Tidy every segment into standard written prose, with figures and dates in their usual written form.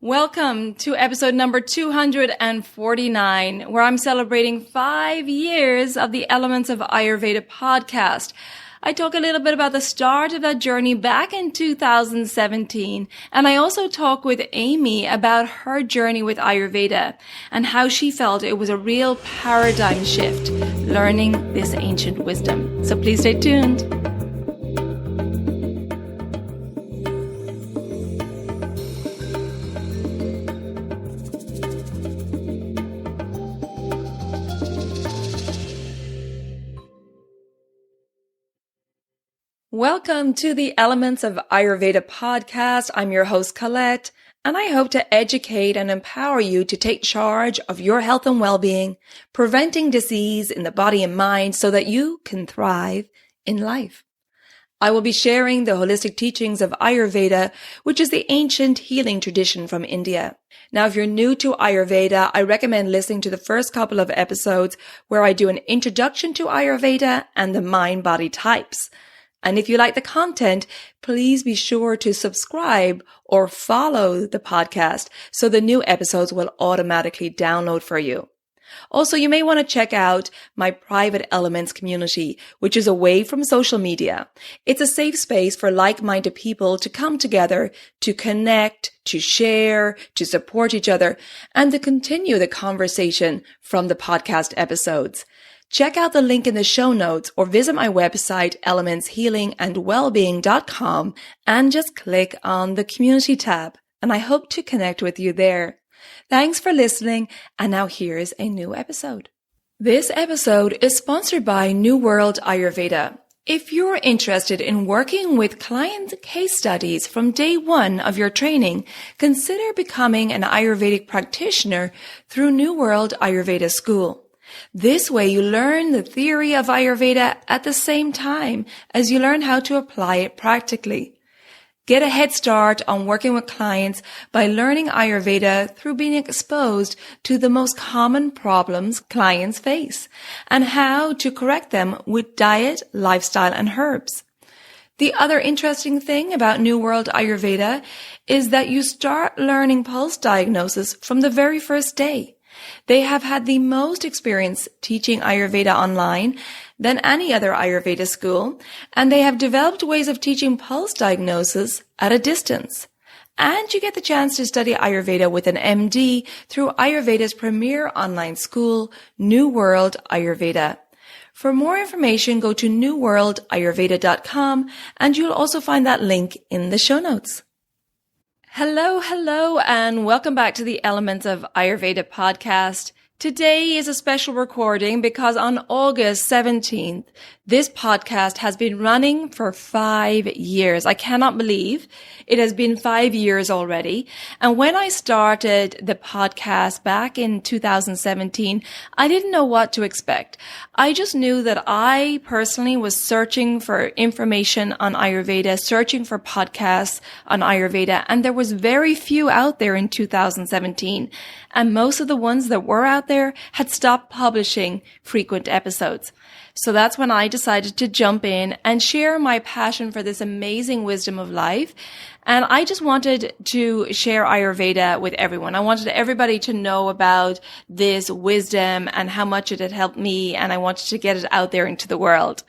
Welcome to episode number 249, where I'm celebrating 5 years of the Elements of Ayurveda podcast. I talk a little bit about the start of that journey back in 2017, and I also talk with Amy about her journey with Ayurveda and how she felt it was a real paradigm shift learning this ancient wisdom. So please stay tuned. Welcome to the Elements of Ayurveda podcast. I'm your host, Colette, and I hope to educate and empower you to take charge of your health and well-being, preventing disease in the body and mind so that you can thrive in life. I will be sharing the holistic teachings of Ayurveda, which is the ancient healing tradition from India. Now, if you're new to Ayurveda, I recommend listening to the first couple of episodes where I do an introduction to Ayurveda and the mind-body types. And if you like the content, please be sure to subscribe or follow the podcast so the new episodes will automatically download for you. Also, you may want to check out my private Elements community, which is away from social media. It's a safe space for like-minded people to come together, to connect, to share, to support each other, and to continue the conversation from the podcast episodes. Check out the link in the show notes or visit my website, elementshealingandwellbeing.com, and just click on the community tab. And I hope to connect with you there. Thanks for listening. And now here's a new episode. This episode is sponsored by New World Ayurveda. If you're interested in working with client case studies from day one of your training, consider becoming an Ayurvedic practitioner through New World Ayurveda School. This way you learn the theory of Ayurveda at the same time as you learn how to apply it practically. Get a head start on working with clients by learning Ayurveda through being exposed to the most common problems clients face and how to correct them with diet, lifestyle, and herbs. The other interesting thing about New World Ayurveda is that you start learning pulse diagnosis from the very first day. They have had the most experience teaching Ayurveda online than any other Ayurveda school, and they have developed ways of teaching pulse diagnosis at a distance. And you get the chance to study Ayurveda with an MD through Ayurveda's premier online school, New World Ayurveda. For more information, go to newworldayurveda.com, and you'll also find that link in the show notes. Hello, and welcome back to the Elements of Ayurveda podcast. Today is a special recording because on August 17th, this podcast has been running for 5 years. I cannot believe it has been 5 years already. And when I started the podcast back in 2017, I didn't know what to expect. I just knew that I personally was searching for information on Ayurveda, searching for podcasts on Ayurveda, and there was very few out there in 2017. And most of the ones that were out there had stopped publishing frequent episodes. So that's when I decided to jump in and share my passion for this amazing wisdom of life. And I just wanted to share Ayurveda with everyone. I wanted everybody to know about this wisdom and how much it had helped me, and I wanted to get it out there into the world.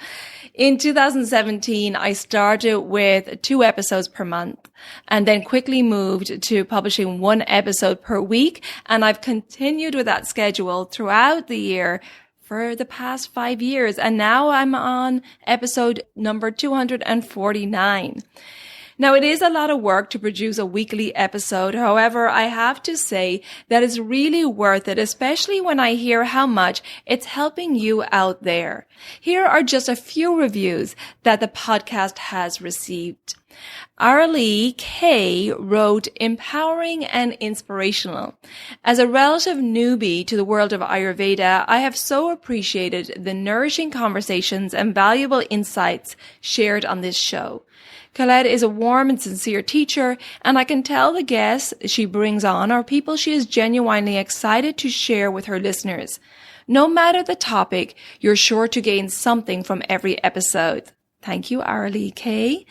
In 2017, I started with 2 episodes per month and then quickly moved to publishing 1 episode per week. And I've continued with that schedule throughout the year for the past 5 years. And now I'm on episode number 249. Now, it is a lot of work to produce a weekly episode. However, I have to say that it's really worth it, especially when I hear how much it's helping you out there. Here are just a few reviews that the podcast has received. Arlie K wrote, empowering and inspirational. As a relative newbie to the world of Ayurveda, I have so appreciated the nourishing conversations and valuable insights shared on this show. Colette is a warm and sincere teacher, and I can tell the guests she brings on are people she is genuinely excited to share with her listeners. No matter the topic, you're sure to gain something from every episode. Thank you, Arlie K.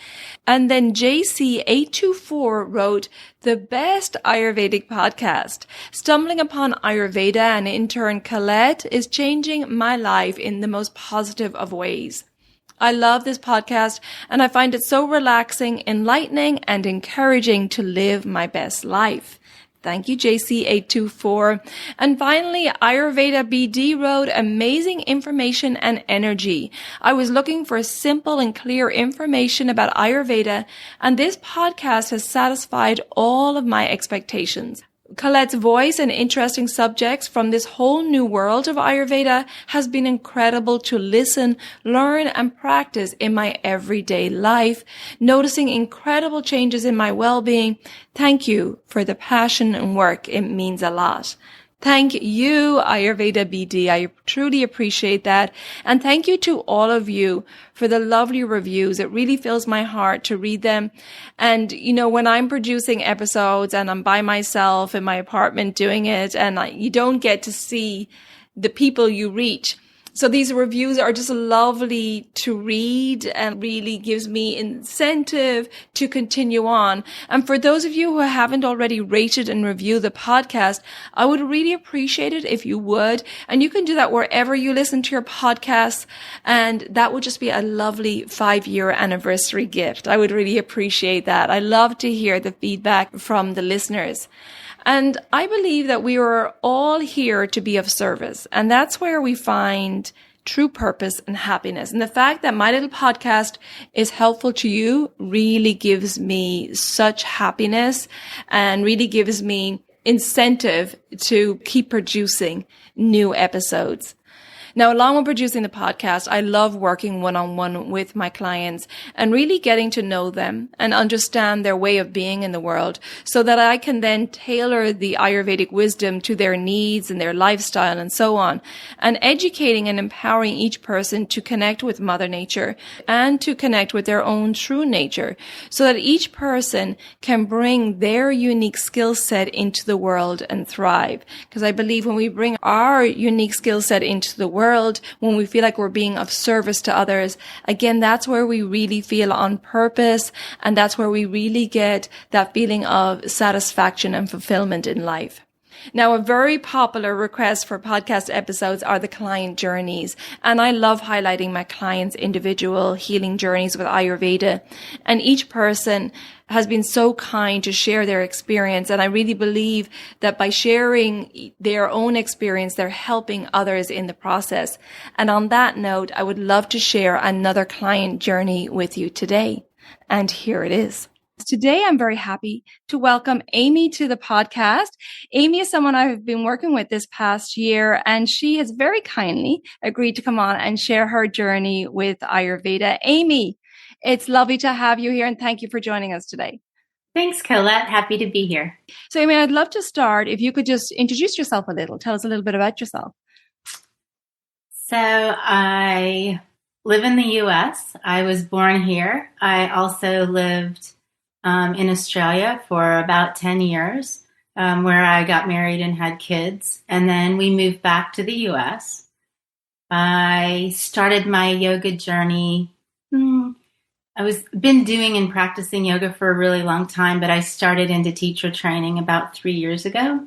And then JC824 wrote, the best Ayurvedic podcast. Stumbling upon Ayurveda and in turn Colette is changing my life in the most positive of ways. I love this podcast and I find it so relaxing, enlightening, and encouraging to live my best life. Thank you, JC824. And finally, Ayurveda BD wrote, amazing information and energy. I was looking for simple and clear information about Ayurveda, and this podcast has satisfied all of my expectations. Colette's voice and interesting subjects from this whole new world of Ayurveda has been incredible to listen, learn, and practice in my everyday life, noticing incredible changes in my well-being. Thank you for the passion and work. It means a lot. Thank you, Ayurveda BD. I truly appreciate that. And thank you to all of you for the lovely reviews. It really fills my heart to read them. And, when I'm producing episodes and I'm by myself in my apartment doing it, and you don't get to see the people you reach. So these reviews are just lovely to read and really gives me incentive to continue on. And for those of you who haven't already rated and reviewed the podcast, I would really appreciate it if you would. And you can do that wherever you listen to your podcasts. And that would just be a lovely 5-year anniversary gift. I would really appreciate that. I love to hear the feedback from the listeners. And I believe that we are all here to be of service. And that's where we find true purpose and happiness. And the fact that my little podcast is helpful to you really gives me such happiness and really gives me incentive to keep producing new episodes. Now, along with producing the podcast, I love working one-on-one with my clients and really getting to know them and understand their way of being in the world so that I can then tailor the Ayurvedic wisdom to their needs and their lifestyle and so on, and educating and empowering each person to connect with Mother Nature and to connect with their own true nature so that each person can bring their unique skill set into the world and thrive. Because I believe when we bring our unique skill set into the world, when we feel like we're being of service to others, again, that's where we really feel on purpose, and that's where we really get that feeling of satisfaction and fulfillment in life. Now, a very popular request for podcast episodes are the client journeys, and I love highlighting my clients' individual healing journeys with Ayurveda, and each person has been so kind to share their experience, and I really believe that by sharing their own experience, they're helping others in the process. And on that note, I would love to share another client journey with you today, and here it is. Today, I'm very happy to welcome Amy to the podcast. Amy is someone I've been working with this past year, and she has very kindly agreed to come on and share her journey with Ayurveda. Amy, it's lovely to have you here, and thank you for joining us today. Thanks, Colette. Happy to be here. So, Amy, I'd love to start if you could just introduce yourself a little. Tell us a little bit about yourself. So I live in the U.S. I was born here. I also lived in Australia for about 10 years, where I got married and had kids. And then we moved back to the U.S. I started my yoga journey. I was been doing and practicing yoga for a really long time, but I started into teacher training about 3 years ago.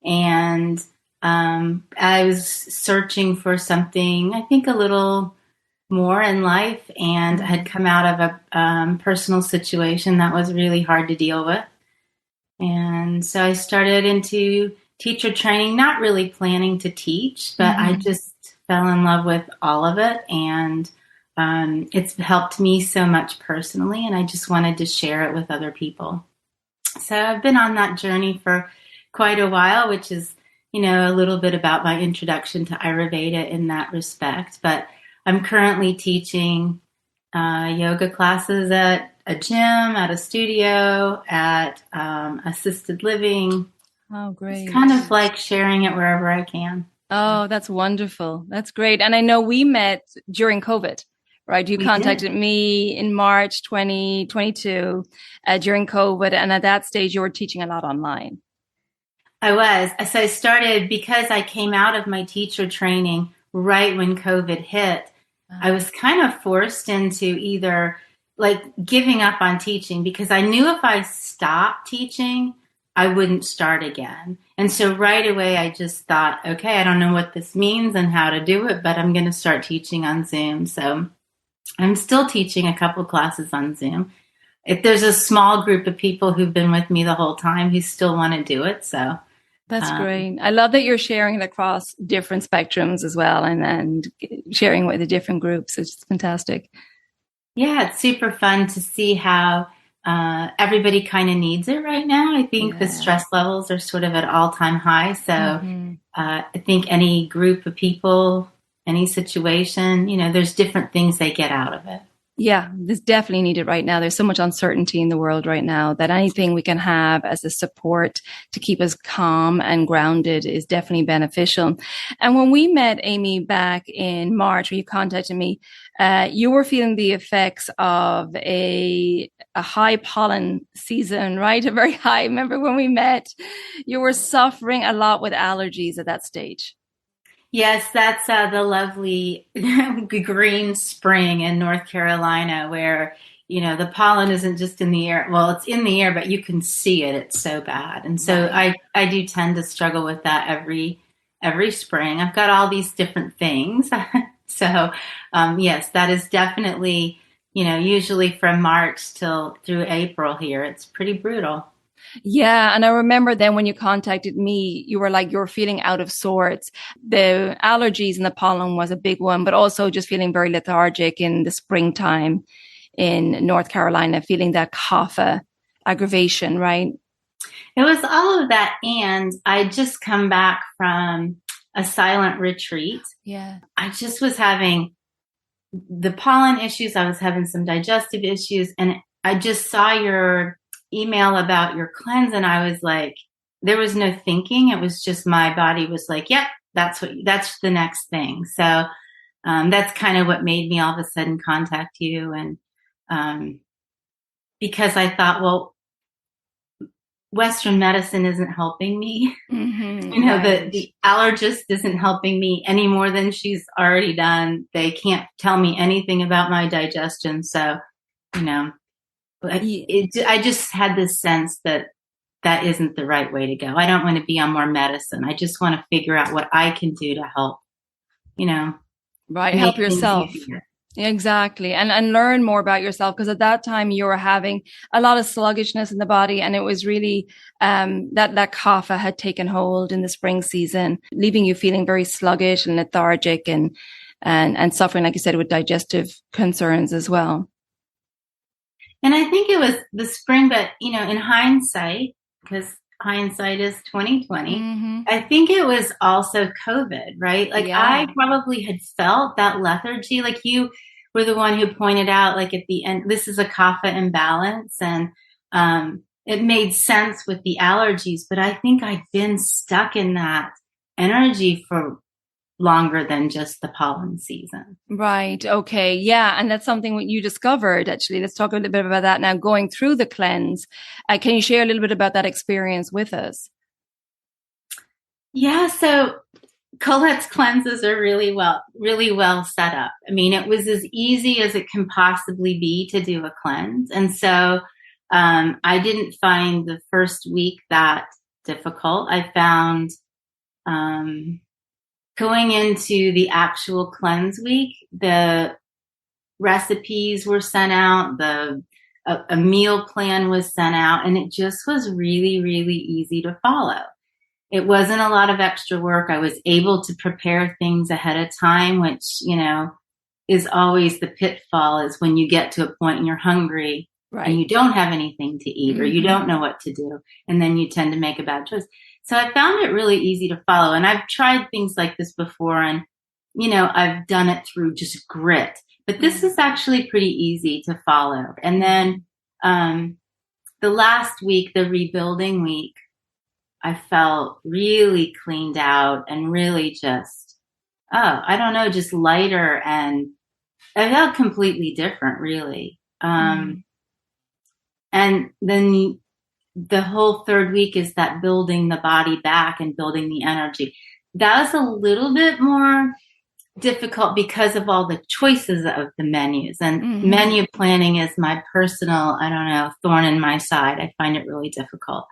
And I was searching for something, I think, a little more in life, and had come out of a personal situation that was really hard to deal with. And so I started into teacher training, not really planning to teach, but I just fell in love with all of it. And it's helped me so much personally, and I just wanted to share it with other people. So I've been on that journey for quite a while, which is, a little bit about my introduction to Ayurveda in that respect. But I'm currently teaching yoga classes at a gym, at a studio, at assisted living. Oh, great. It's kind of like sharing it wherever I can. Oh, that's wonderful. That's great. And I know we met during COVID, right? You contacted me in March 2022 during COVID. And at that stage, you were teaching a lot online. I was. So I started because I came out of my teacher training right when COVID hit. I was kind of forced into either like giving up on teaching because I knew if I stopped teaching, I wouldn't start again. And so right away, I just thought, okay, I don't know what this means and how to do it, but I'm going to start teaching on Zoom. So I'm still teaching a couple classes on Zoom. If there's a small group of people who've been with me the whole time who still want to do it. So That's great. I love that you're sharing it across different spectrums as well and sharing with the different groups. It's fantastic. yeah, it's super fun to see how everybody kind of needs it right now. I think the stress levels are sort of at all-time high. So I think any group of people, any situation, there's different things they get out of it. Yeah, this definitely needed right now. There's so much uncertainty in the world right now that anything we can have as a support to keep us calm and grounded is definitely beneficial. And when we met Amy back in March, when you contacted me, you were feeling the effects of a high pollen season, right? A very high. Remember when we met, you were suffering a lot with allergies at that stage. Yes, that's the lovely green spring in North Carolina where, the pollen isn't just in the air. Well, it's in the air, but you can see it. It's so bad. And so I do tend to struggle with that every spring. I've got all these different things. So, yes, that is definitely, usually from March till through April here. It's pretty brutal. Yeah. And I remember then when you contacted me, you were like, you were feeling out of sorts. The allergies and the pollen was a big one, but also just feeling very lethargic in the springtime in North Carolina, feeling that kapha aggravation, right? It was all of that. And I just come back from a silent retreat. Yeah. I just was having the pollen issues. I was having some digestive issues. And I just saw your email about your cleanse. And I was like, there was no thinking. It was just my body was like, yep, that's the next thing. So that's kind of what made me all of a sudden contact you. And because I thought, well, Western medicine isn't helping me. Right. The allergist isn't helping me any more than she's already done. They can't tell me anything about my digestion. So, I just had this sense that isn't the right way to go. I don't want to be on more medicine. I just want to figure out what I can do to help, right. make Help things yourself. easier. Exactly. And learn more about yourself. Because at that time you were having a lot of sluggishness in the body. And it was really, that kapha had taken hold in the spring season, leaving you feeling very sluggish and lethargic and suffering, like you said, with digestive concerns as well. And I think it was the spring, but in hindsight, because hindsight is 2020, I think it was also COVID, right? Like I probably had felt that lethargy, like you were the one who pointed out, like at the end, this is a kapha imbalance, and it made sense with the allergies, but I think I'd been stuck in that energy for longer than just the pollen season. Right. Okay. Yeah. And that's something you discovered, actually. Let's talk a little bit about that now, going through the cleanse. Can you share a little bit about that experience with us? Yeah. So Colette's cleanses are really well set up. I mean, it was as easy as it can possibly be to do a cleanse. And so I didn't find the first week that difficult. I found going into the actual cleanse week, the recipes were sent out, a meal plan was sent out, and it just was really, really easy to follow. It wasn't a lot of extra work. I was able to prepare things ahead of time, which, is always the pitfall, is when you get to a point and you're hungry and you don't have anything to eat or you don't know what to do. And then you tend to make a bad choice. So I found it really easy to follow. And I've tried things like this before, and, I've done it through just grit. But this is actually pretty easy to follow. And then the last week, the rebuilding week, I felt really cleaned out and really just, I don't know, just lighter. And I felt completely different, really. And then the whole third week is that building the body back and building the energy. That was a little bit more difficult because of all the choices of the menus, and menu planning is my personal, I don't know, thorn in my side. I find it really difficult.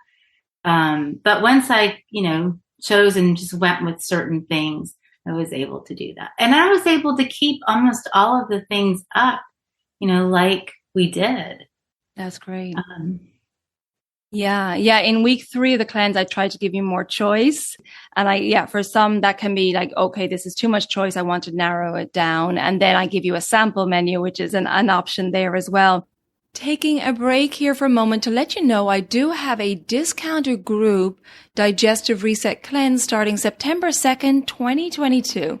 But once I, chose and just went with certain things, I was able to do that. And I was able to keep almost all of the things up, like we did. That's great. Yeah. In week 3 of the cleanse, I tried to give you more choice. And for some that can be like, okay, this is too much choice. I want to narrow it down. And then I give you a sample menu, which is an option there as well. Taking a break here for a moment to let you know I do have a discounted group Digestive Reset Cleanse starting September 2nd, 2022.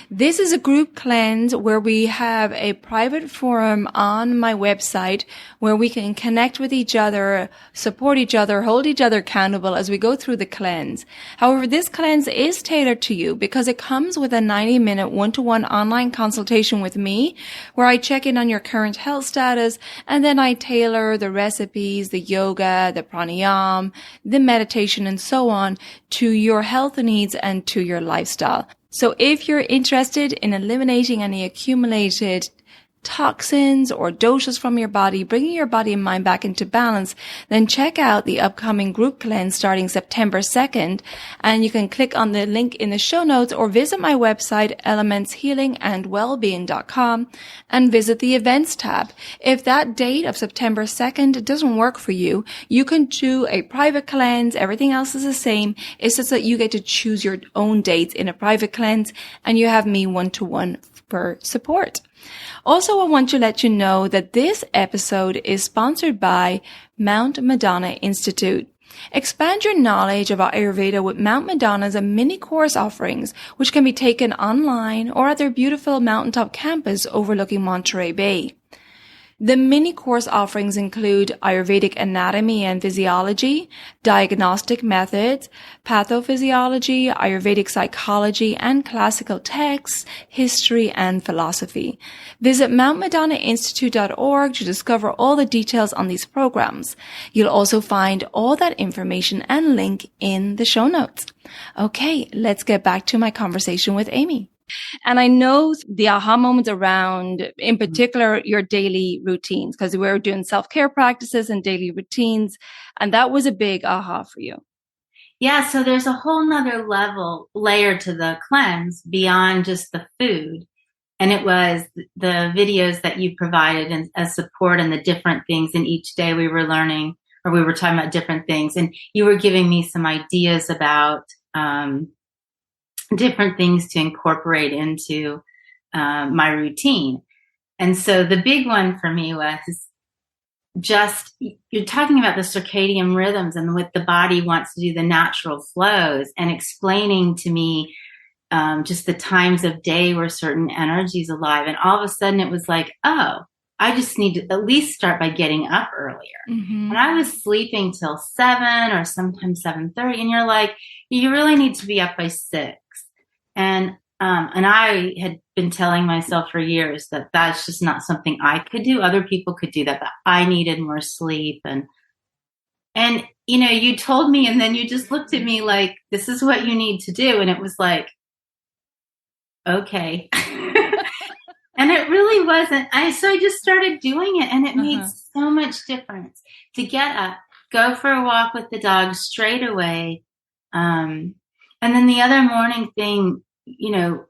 This is a group cleanse where we have a private forum on my website where we can connect with each other, support each other, hold each other accountable as we go through the cleanse. However, this cleanse is tailored to you because it comes with a 90-minute one-to-one online consultation with me where I check in on your current health status, and then I tailor the recipes, the yoga, the pranayama, the meditation, and so on to your health needs and to your lifestyle. So if you're interested in eliminating any accumulated toxins or doshas from your body, bringing your body and mind back into balance, then check out the upcoming group cleanse starting September 2nd. And you can click on the link in the show notes or visit my website, elementshealingandwellbeing.com, and visit the events tab. If that date of September 2nd doesn't work for you, you can do a private cleanse. Everything else is the same. It's just that you get to choose your own dates in a private cleanse, and you have me one-to-one for support. Also, I want to let you know that this episode is sponsored by Mount Madonna Institute. Expand your knowledge about Ayurveda with Mount Madonna's mini course offerings, which can be taken online or at their beautiful mountaintop campus overlooking Monterey Bay. The mini course offerings include Ayurvedic anatomy and physiology, diagnostic methods, pathophysiology, Ayurvedic psychology, and classical texts, history, and philosophy. Visit mountmadonnainstitute.org to discover all the details on these programs. You'll also find all that information and link in the show notes. Okay, let's get back to my conversation with Amy. And I know the aha moments around, in particular, your daily routines, because we were doing self-care practices and daily routines. And that was a big aha for you. Yeah. So there's a whole nother layer to the cleanse beyond just the food. And it was the videos that you provided and as support and the different things. And each day we were learning, or we were talking about different things. And you were giving me some ideas about, different things to incorporate into my routine. And so the big one for me was just, you're talking about the circadian rhythms and what the body wants to do, the natural flows, and explaining to me just the times of day where certain energy is alive. And all of a sudden it was like, oh, I just need to at least start by getting up earlier. And I was sleeping till 7 or sometimes 7:30. And you're like, you really need to be up by 6. And I had been telling myself for years that that's just not something I could do. Other people could do that, but I needed more sleep. And you told me, and then you just looked at me like, this is what you need to do. And it was like, okay. And it really wasn't. So I just started doing it, and it made so much difference to get up, go for a walk with the dog straight away. And then the other morning thing, you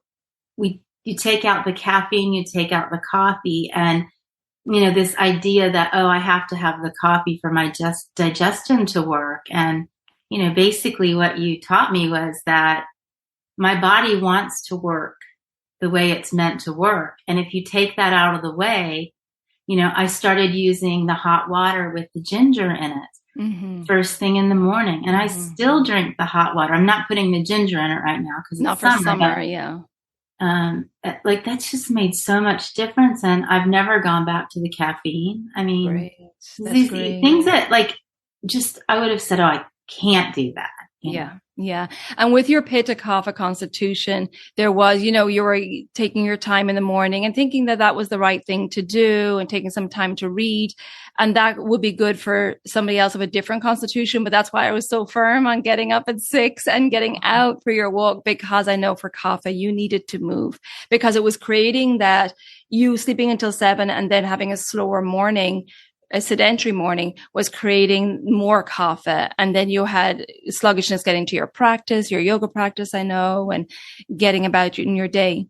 take out the caffeine, you take out the coffee, and, this idea that, oh, I have to have the coffee for my digestion to work. And, basically what you taught me was that my body wants to work the way it's meant to work. And if you take that out of the way, I started using the hot water with the ginger in it. First thing in the morning. And I still drink the hot water. I'm not putting the ginger in it right now because not for summer. Yeah. That's just made so much difference. And I've never gone back to the caffeine. I mean, these things that I would have said, oh, I can't do that. Yeah. Yeah. And with your Pitta Kapha constitution, there was, you were taking your time in the morning and thinking that that was the right thing to do and taking some time to read. And that would be good for somebody else of a different constitution. But that's why I was so firm on getting up at 6 and getting out for your walk, because I know for Kapha, you needed to move because it was creating that you sleeping until 7 and then having a slower morning. A sedentary morning was creating more kapha. And then you had sluggishness getting to your practice, your yoga practice, I know, and getting about in your day.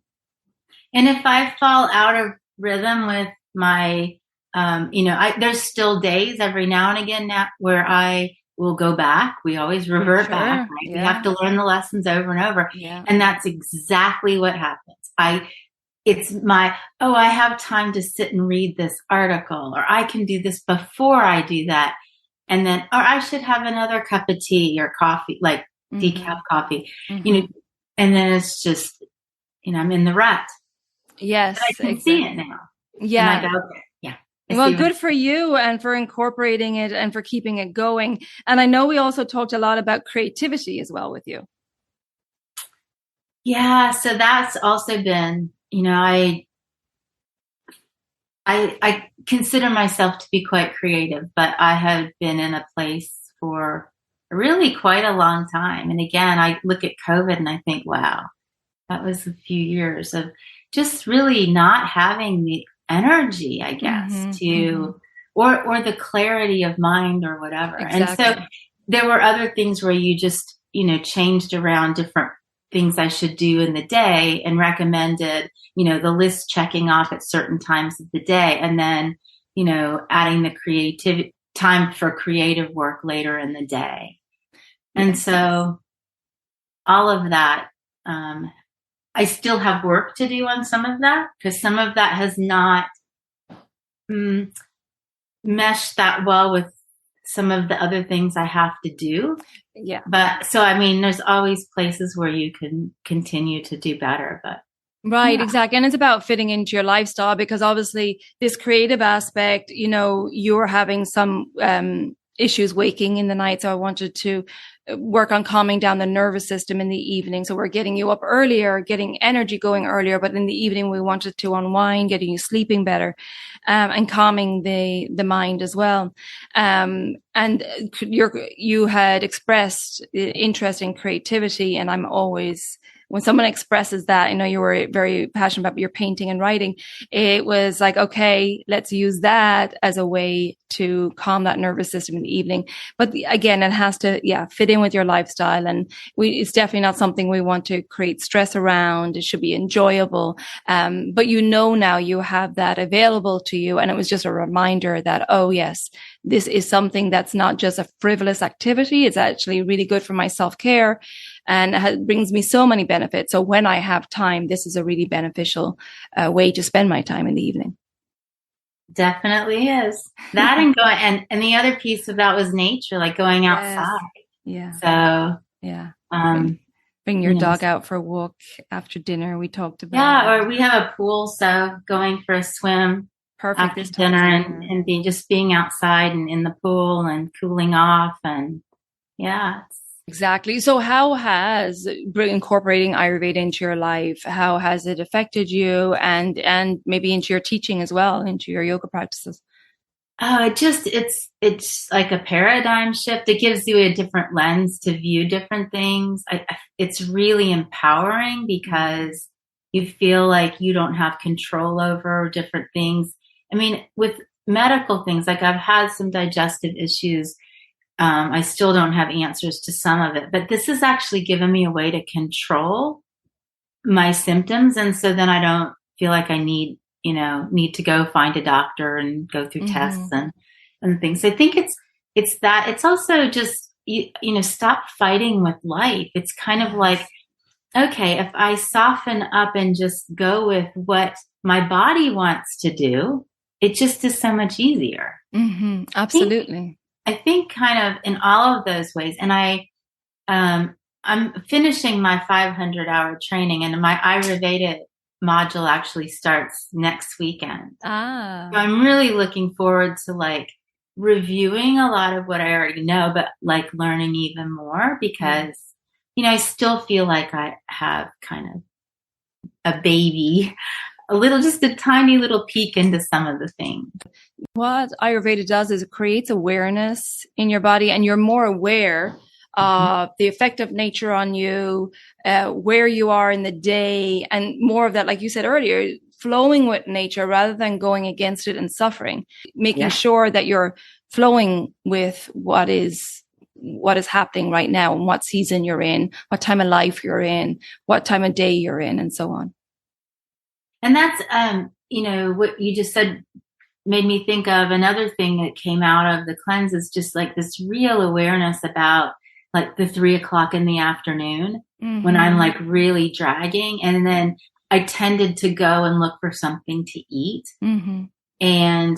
And if I fall out of rhythm with my, there's still days every now and again now where I will go back. We always revert back, right? Yeah. We have to learn the lessons over and over. Yeah. And that's exactly what happens. It's I have time to sit and read this article, or I can do this before I do that. And then, or I should have another cup of tea or coffee, like decaf coffee, and then it's just, I'm in the rut. Yes. But I can see it now. Yeah. And I go, okay, yeah. Well, good for you and for incorporating it and for keeping it going. And I know we also talked a lot about creativity as well with you. Yeah. So that's also been, I consider myself to be quite creative, but I have been in a place for really quite a long time. And again, I look at COVID and I think, wow, that was a few years of just really not having the energy, I guess, or the clarity of mind or whatever. Exactly. And so there were other things where you just, changed around different things I should do in the day and recommended, the list checking off at certain times of the day. And then, adding the creative time for creative work later in the day. And so all of that, I still have work to do on some of that because some of that has not meshed that well with some of the other things I have to do. Yeah. But so, there's always places where you can continue to do better, but. Right, exactly. And it's about fitting into your lifestyle because obviously this creative aspect, you're having some, issues waking in the night. So I wanted to work on calming down the nervous system in the evening. So we're getting you up earlier, getting energy going earlier, but in the evening we wanted to unwind, getting you sleeping better, and calming the mind as well. And you had expressed interest in creativity, and I'm always, when someone expresses that, you were very passionate about your painting and writing. It was like, okay, let's use that as a way to calm that nervous system in the evening. But again, it has to, fit in with your lifestyle. And it's definitely not something we want to create stress around. It should be enjoyable. But now you have that available to you. And it was just a reminder that, oh yes, this is something that's not just a frivolous activity. It's actually really good for my self-care. And it brings me so many benefits. So when I have time, this is a really beneficial way to spend my time in the evening. Definitely is. That and the other piece of that was nature, like going outside. Yeah. So yeah. Bring your dog out for a walk after dinner. We talked about. Yeah, or we have a pool, so going for a swim. Perfect after dinner and being outside and in the pool and cooling off and Exactly. So how has incorporating Ayurveda into your life, how has it affected you and maybe into your teaching as well, into your yoga practices? It's like a paradigm shift. It gives you a different lens to view different things. It's really empowering because you feel like you don't have control over different things. With medical things, like I've had some digestive issues. I still don't have answers to some of it, but this has actually given me a way to control my symptoms. And so then I don't feel like I need to go find a doctor and go through tests and things. I think it's that. It's also just, stop fighting with life. It's kind of like, okay, if I soften up and just go with what my body wants to do, it just is so much easier. Mm-hmm. Absolutely. I think kind of in all of those ways. And I'm finishing my 500-hour training, and my Ayurveda module actually starts next weekend. So I'm really looking forward to reviewing a lot of what I already know, but learning even more because I still feel like I have kind of a baby, just a tiny little peek into some of the things. What Ayurveda does is it creates awareness in your body, and you're more aware of the effect of nature on you, where you are in the day, and more of that, like you said earlier, flowing with nature rather than going against it and suffering, making sure that you're flowing with what is happening right now and what season you're in, what time of life you're in, what time of day you're in, and so on. And that's, what you just said made me think of another thing that came out of the cleanse is just like this real awareness about like the 3 o'clock in the afternoon when I'm like really dragging. And then I tended to go and look for something to eat. And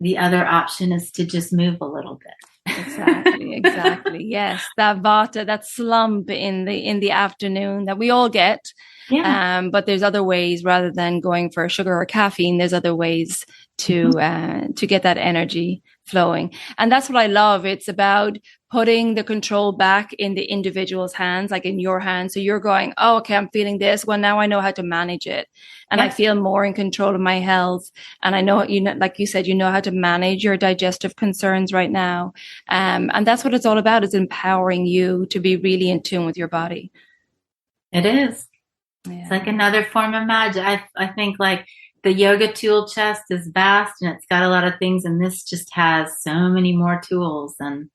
the other option is to just move a little bit. Exactly. Yes. That vata, that slump in the afternoon that we all get. Yeah. But there's other ways rather than going for sugar or caffeine. There's other ways to get that energy flowing. And that's what I love. It's about putting the control back in the individual's hands, like in your hands. So you're going, oh, okay, I'm feeling this. Well, now I know how to manage it. And I feel more in control of my health. And I know, like you said, you know how to manage your digestive concerns right now. And that's what it's all about, is empowering you to be really in tune with your body. It is. Yeah. It's like another form of magic. I think like the yoga tool chest is vast and it's got a lot of things, and this just has so many more tools. And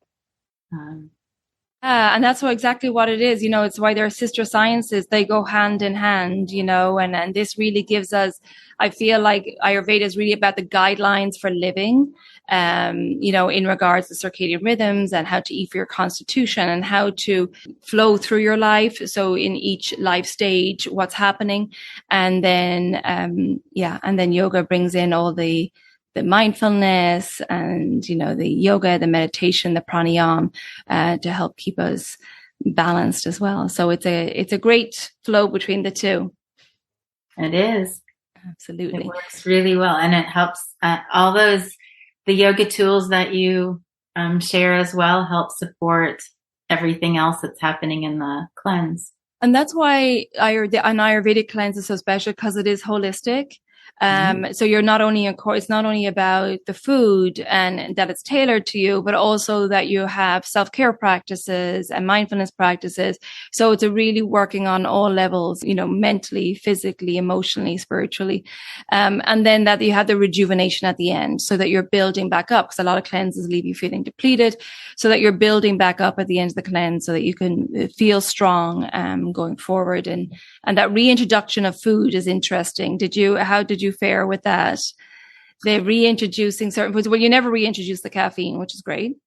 that's exactly what it is. It's why there are sister sciences. They go hand in hand, and this really gives us, I feel like Ayurveda is really about the guidelines for living, in regards to circadian rhythms and how to eat for your constitution and how to flow through your life. So in each life stage, what's happening. And then, and then yoga brings in all the mindfulness and, the yoga, the meditation, the pranayama, to help keep us balanced as well. So it's a great flow between the two. It is. Absolutely. It works really well. And it helps, the yoga tools that you share as well help support everything else that's happening in the cleanse. And that's why an Ayurvedic cleanse is so special, because it is holistic. So you're not only, it's not only about the food and that it's tailored to you, but also that you have self-care practices and mindfulness practices. So it's really working on all levels, mentally, physically, emotionally, spiritually. And then that you have the rejuvenation at the end, so that you're building back up, because a lot of cleanses leave you feeling depleted, so that you're building back up at the end of the cleanse so that you can feel strong, going forward. And that reintroduction of food is interesting. How did you fare with that? They're reintroducing certain foods. Well, you never reintroduced the caffeine, which is great.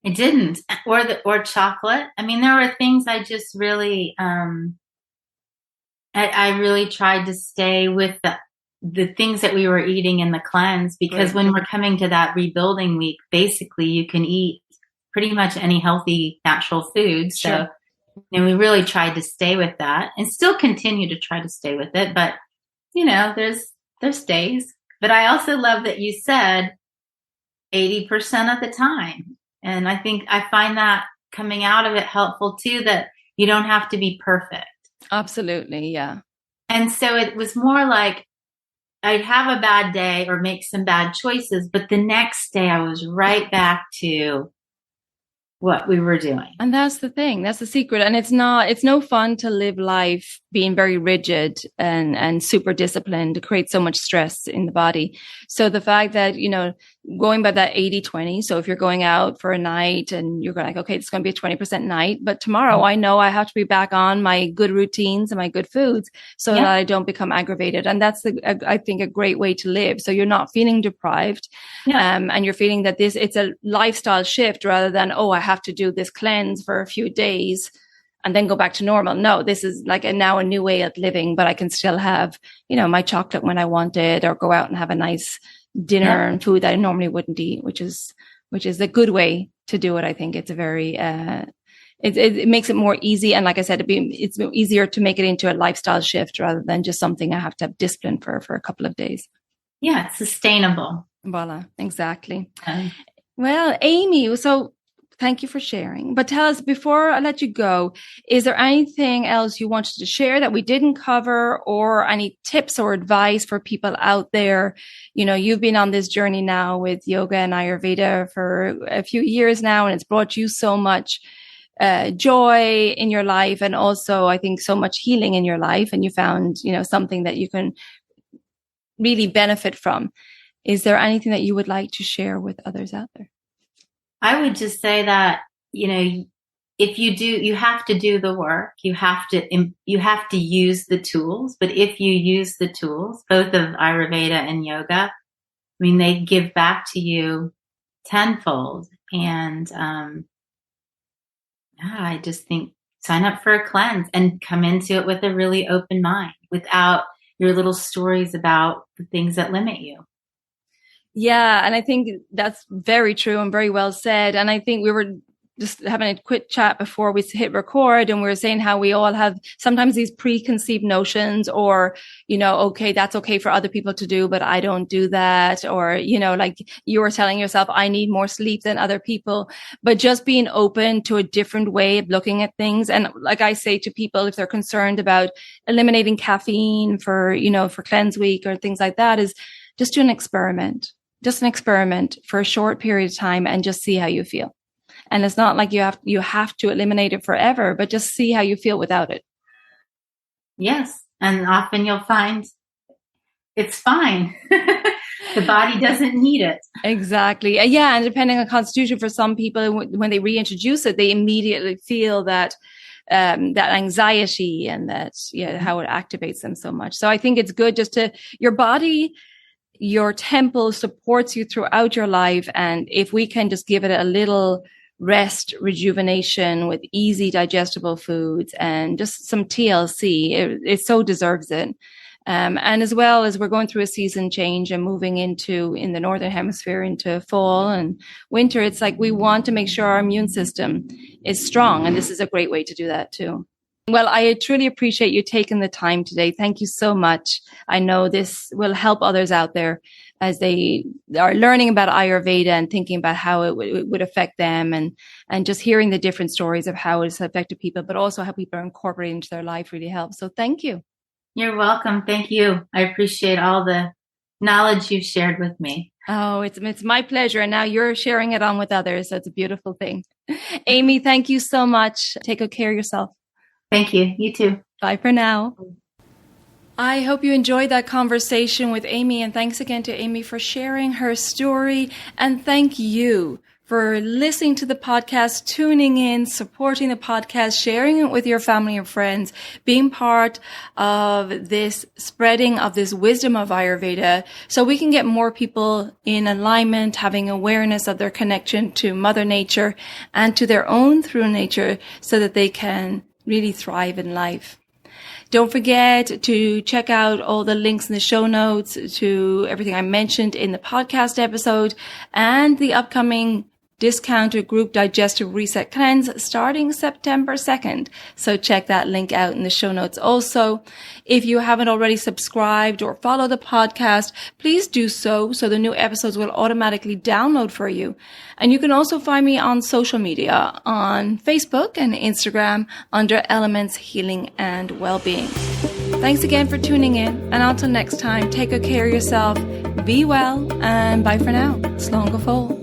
It didn't, or chocolate. I mean, there were things I just really, I really tried to stay with the things that we were eating in the cleanse, because when we're coming to that rebuilding week, basically you can eat pretty much any healthy natural food. So, we really tried to stay with that and still continue to try to stay with it. But, there's days. But I also love that you said 80% of the time. And I think I find that coming out of it helpful too, that you don't have to be perfect. Absolutely. Yeah. And so it was more like I'd have a bad day or make some bad choices, but the next day I was right back to what we were doing. And that's the thing. That's the secret. And it's no fun to live life being very rigid and super disciplined. It creates so much stress in the body. So the fact that, going by that 80-20. So if you're going out for a night and you're like, okay, it's going to be a 20% night, but tomorrow I know I have to be back on my good routines and my good foods so that I don't become aggravated. And that's I think a great way to live. So you're not feeling deprived. And you're feeling that it's a lifestyle shift rather than, I have to do this cleanse for a few days and then go back to normal. No, this is like now a new way of living, but I can still have, my chocolate when I want it, or go out and have a nice dinner and food that I normally wouldn't eat, which is a good way to do it. I think it's a very, it makes it more easy. And like I said, it's easier to make it into a lifestyle shift rather than just something I have to have discipline for a couple of days. Yeah. It's sustainable. Voila. Exactly. Well, Amy, so Thank you for sharing. But tell us, before I let you go, is there anything else you wanted to share that we didn't cover, or any tips or advice for people out there? You know, you've been on this journey now with yoga and Ayurveda for a few years now, and it's brought you so much joy in your life, and also I think so much healing in your life, and you found, you know, something that you can really benefit from. Is there anything that you would like to share with others out there? I would just say that, you know, if you do, you have to do the work. You have to use the tools. But if you use the tools, both of Ayurveda and yoga, I mean, they give back to you tenfold. And I just think sign up for a cleanse and come into it with a really open mind, without your little stories about the things that limit you. Yeah. And I think that's very true and very well said. And I think we were just having a quick chat before we hit record, and we were saying how we all have sometimes these preconceived notions, or, you know, okay, that's okay for other people to do, but I don't do that. Or, you know, like you were telling yourself, I need more sleep than other people, but just being open to a different way of looking at things. And like I say to people, if they're concerned about eliminating caffeine for, you know, for cleanse week or things like that, is just do an experiment for a short period of time and just see how you feel. And it's not like you have to eliminate it forever, but just see how you feel without it. Yes. And often you'll find it's fine. The body doesn't need it. Exactly. Yeah. And depending on constitution, for some people, when they reintroduce it, they immediately feel that anxiety, and that, how it activates them so much. So I think it's good just to, your body, your temple supports you throughout your life. And if we can just give it a little rest, rejuvenation with easy digestible foods and just some TLC, it so deserves it. And as well as we're going through a season change and moving in the Northern Hemisphere into fall and winter, it's like we want to make sure our immune system is strong. And this is a great way to do that too. Well, I truly appreciate you taking the time today. Thank you so much. I know this will help others out there as they are learning about Ayurveda and thinking about how it would affect them, and just hearing the different stories of how it's affected people, but also how people are incorporating into their life really helps. So thank you. You're welcome. Thank you. I appreciate all the knowledge you've shared with me. Oh, it's my pleasure. And now you're sharing it on with others. So it's a beautiful thing. Amy, thank you so much. Take good care of yourself. Thank you. You too. Bye for now. I hope you enjoyed that conversation with Amy, and thanks again to Amy for sharing her story. And thank you for listening to the podcast, tuning in, supporting the podcast, sharing it with your family and friends, being part of this spreading of this wisdom of Ayurveda, so we can get more people in alignment, having awareness of their connection to Mother Nature and to their own true nature, so that they can really thrive in life. Don't forget to check out all the links in the show notes to everything I mentioned in the podcast episode, and the upcoming discounted group digestive reset cleanse starting September 2nd. So check that link out in the show notes. Also, if you haven't already subscribed or followed the podcast, please do so the new episodes will automatically download for you. And you can also find me on social media, on Facebook and Instagram under Elements Healing and Wellbeing. Thanks again for tuning in, and until next time, take good care of yourself, be well, and bye for now. Slán go fóill.